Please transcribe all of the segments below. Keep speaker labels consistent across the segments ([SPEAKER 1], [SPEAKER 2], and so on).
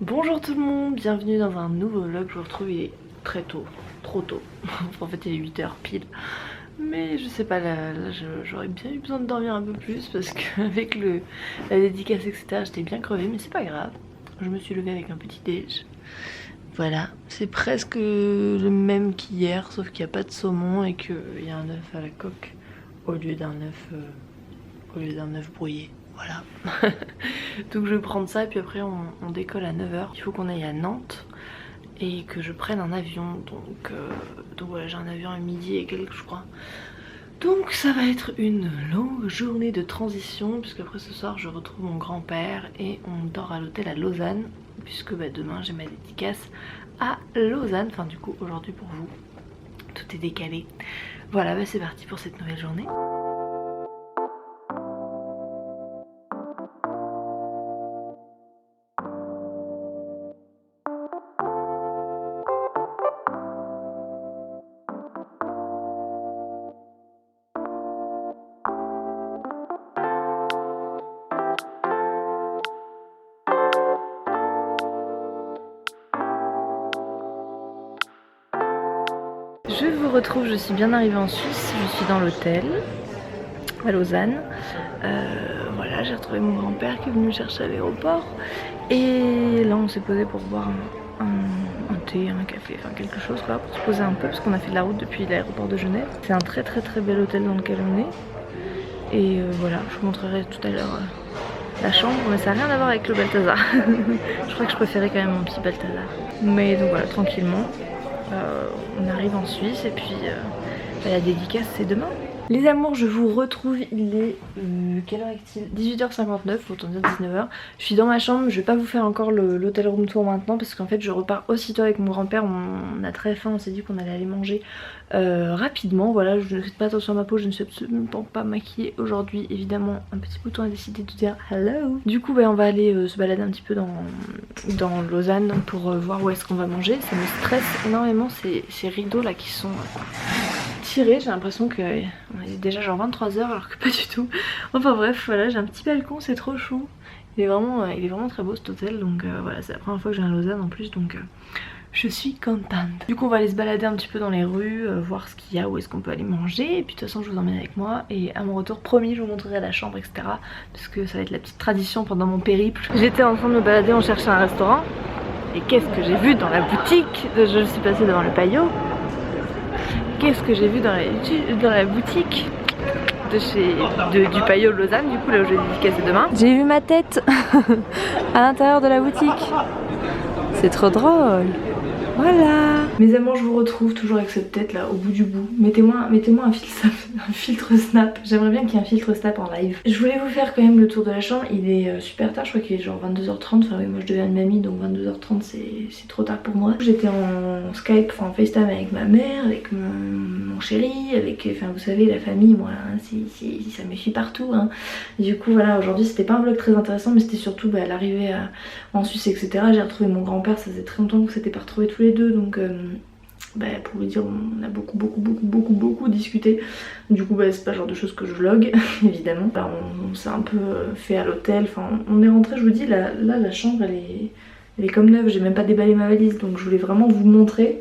[SPEAKER 1] Bonjour tout le monde, bienvenue dans un nouveau vlog. Je vous retrouve, il est très tôt, trop tôt. En fait il est 8 h pile. Mais je sais pas, là j'aurais bien eu besoin de dormir un peu plus parce qu'avec la dédicace etc j'étais bien crevée, mais c'est pas grave. Je me suis levée avec un petit déj. Voilà, c'est presque le même qu'hier, sauf qu'il n'y a pas de saumon et qu'il y a un œuf à la coque au lieu d'un œuf brouillé. Voilà. Donc je vais prendre ça et puis après on décolle à 9 h. Il faut qu'on aille à Nantes et que je prenne un avion. Donc voilà, j'ai un avion à midi et quelques je crois. Donc ça va être une longue journée de transition puisque après ce soir je retrouve mon grand-père et on dort à l'hôtel à Lausanne puisque demain j'ai ma dédicace à Lausanne. Enfin du coup aujourd'hui pour vous. Tout est décalé. Voilà, c'est parti pour cette nouvelle journée. Je vous retrouve, je suis bien arrivée en Suisse, je suis dans l'hôtel à Lausanne. Voilà, j'ai retrouvé mon grand-père qui est venu me chercher à l'aéroport. Et là on s'est posé pour boire un thé, un café, enfin quelque chose quoi, pour se poser un peu parce qu'on a fait de la route depuis l'aéroport de Genève. C'est un très bel hôtel dans lequel on est. Et voilà, je vous montrerai tout à l'heure la chambre, mais ça n'a rien à voir avec le Balthazar. Je crois que je préférais quand même mon petit Balthazar. Mais donc voilà, tranquillement. On arrive en Suisse et puis la dédicace c'est demain. Les amours, je vous retrouve, il est quelle heure est-il? 18h59, autant dire 19 h. Je suis dans ma chambre, je vais pas vous faire encore l'hôtel room tour maintenant parce qu'en fait je repars aussitôt avec mon grand-père. On a très faim, on s'est dit qu'on allait aller manger rapidement. Voilà, je ne fais pas attention à ma peau, je ne suis absolument pas maquillée aujourd'hui. Évidemment, un petit bouton a décidé de dire hello. Du coup, on va aller se balader un petit peu dans Lausanne pour voir où est-ce qu'on va manger. Ça me stresse énormément ces rideaux là qui sont tiré, j'ai l'impression qu'on est déjà genre 23 h alors que pas du tout. Enfin bref, voilà, j'ai un petit balcon, c'est trop chou. Il est vraiment très beau cet hôtel, donc voilà, c'est la première fois que j'ai un Lausanne en plus, donc je suis contente. Du coup on va aller se balader un petit peu dans les rues, voir ce qu'il y a, où est-ce qu'on peut aller manger, et puis de toute façon je vous emmène avec moi, et à mon retour promis je vous montrerai la chambre etc. Parce que ça va être la petite tradition pendant mon périple. J'étais en train de me balader en cherchant un restaurant, et qu'est-ce que j'ai vu dans la boutique? Je suis passée devant le Payot. Qu'est-ce que j'ai vu dans la boutique du Payot de Lausanne, du coup là où je vais dédicacer demain. J'ai vu ma tête à l'intérieur de la boutique. C'est trop drôle. Voilà. Mes amours, je vous retrouve toujours avec cette tête là au bout du bout. Mettez-moi un filtre snap. J'aimerais bien qu'il y ait un filtre snap en live. Je voulais vous faire quand même le tour de la chambre. Il est super tard, je crois qu'il est genre 22 h 30. Enfin oui, moi je deviens une mamie donc 22 h 30 c'est trop tard pour moi. J'étais en Skype, enfin en FaceTime avec ma mère, avec mon chéri, avec, enfin vous savez la famille, moi hein, ça me suit partout hein. Du coup voilà, aujourd'hui c'était pas un vlog très intéressant mais c'était surtout l'arrivée en Suisse etc. J'ai retrouvé mon grand-père, ça faisait très longtemps qu'on s'était pas retrouvés tous les deux donc pour vous dire on a beaucoup discuté. Du coup c'est pas le genre de choses que je vlog évidemment. Là, on s'est un peu fait à l'hôtel, enfin on est rentré, je vous dis là la chambre elle est comme neuve, j'ai même pas déballé ma valise donc je voulais vraiment vous montrer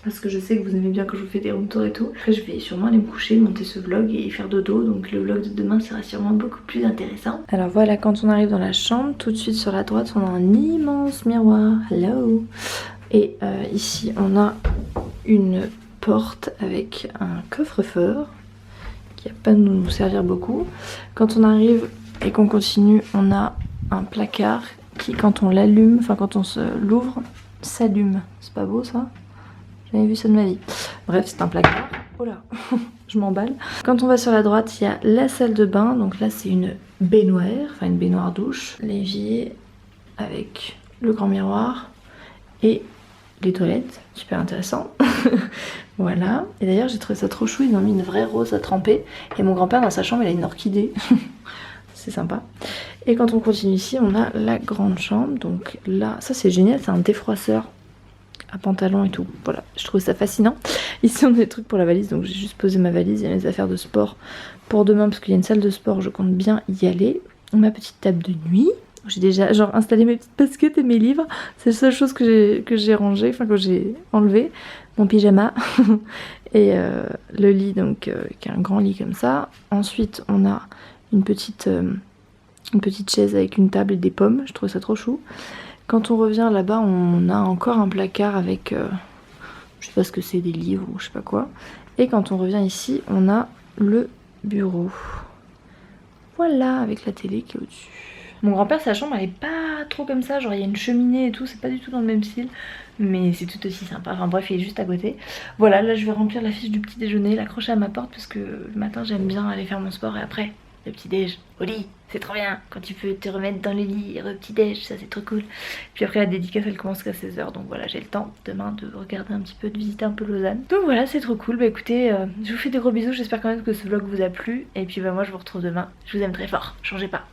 [SPEAKER 1] parce que je sais que vous aimez bien que je vous fais des room tours et tout. Après je vais sûrement aller me coucher, monter ce vlog et faire dodo, donc le vlog de demain sera sûrement beaucoup plus intéressant. Alors voilà, quand on arrive dans la chambre, tout de suite sur la droite on a un immense miroir, hello. Et ici on a une porte avec un coffre-fort qui va pas nous servir beaucoup. Quand on arrive et qu'on continue, on a un placard qui quand on l'allume, enfin quand on l'ouvre, s'allume. C'est pas beau ça? J'ai jamais vu ça de ma vie. Bref, c'est un placard. Oh là, je m'emballe. Quand on va sur la droite, il y a la salle de bain. Donc là, c'est une baignoire, enfin une baignoire douche. L'évier avec le grand miroir et les toilettes. Super intéressant. Voilà. Et d'ailleurs, j'ai trouvé ça trop chou. Ils ont mis une vraie rose à tremper. Et mon grand-père, dans sa chambre, il a une orchidée. C'est sympa. Et quand on continue ici, on a la grande chambre. Donc là, ça c'est génial, c'est un défroisseur à pantalon et tout. Voilà, je trouve ça fascinant. Ici on a des trucs pour la valise, donc j'ai juste posé ma valise. Il y a mes affaires de sport pour demain parce qu'il y a une salle de sport, je compte bien y aller. Ma petite table de nuit J'ai déjà genre installé mes petites baskets et mes livres. C'est la seule chose que j'ai rangé, enfin que j'ai enlevé. Mon pyjama et le lit donc qui est un grand lit comme ça. Ensuite on a une petite chaise avec une table et des pommes. Je trouve ça trop chou. Quand on revient là-bas, on a encore un placard avec je sais pas ce que c'est, des livres ou je sais pas quoi. Et quand on revient ici, on a le bureau. Voilà, avec la télé qui est au-dessus. Mon grand-père, sa chambre, elle est pas trop comme ça, genre il y a une cheminée et tout, c'est pas du tout dans le même style, mais c'est tout aussi sympa. Enfin bref, il est juste à côté. Voilà, là je vais remplir la fiche du petit déjeuner, l'accrocher à ma porte parce que le matin j'aime bien aller faire mon sport et après le petit déj au lit, c'est trop bien quand tu peux te remettre dans le lit et au petit déj, ça c'est trop cool. Puis après la dédicace elle commence qu'à 16h, donc voilà, j'ai le temps demain de regarder un petit peu, de visiter un peu Lausanne. Donc voilà, c'est trop cool. Bah écoutez, je vous fais des gros bisous, j'espère quand même que ce vlog vous a plu et puis bah moi je vous retrouve demain. Je vous aime très fort, changez pas.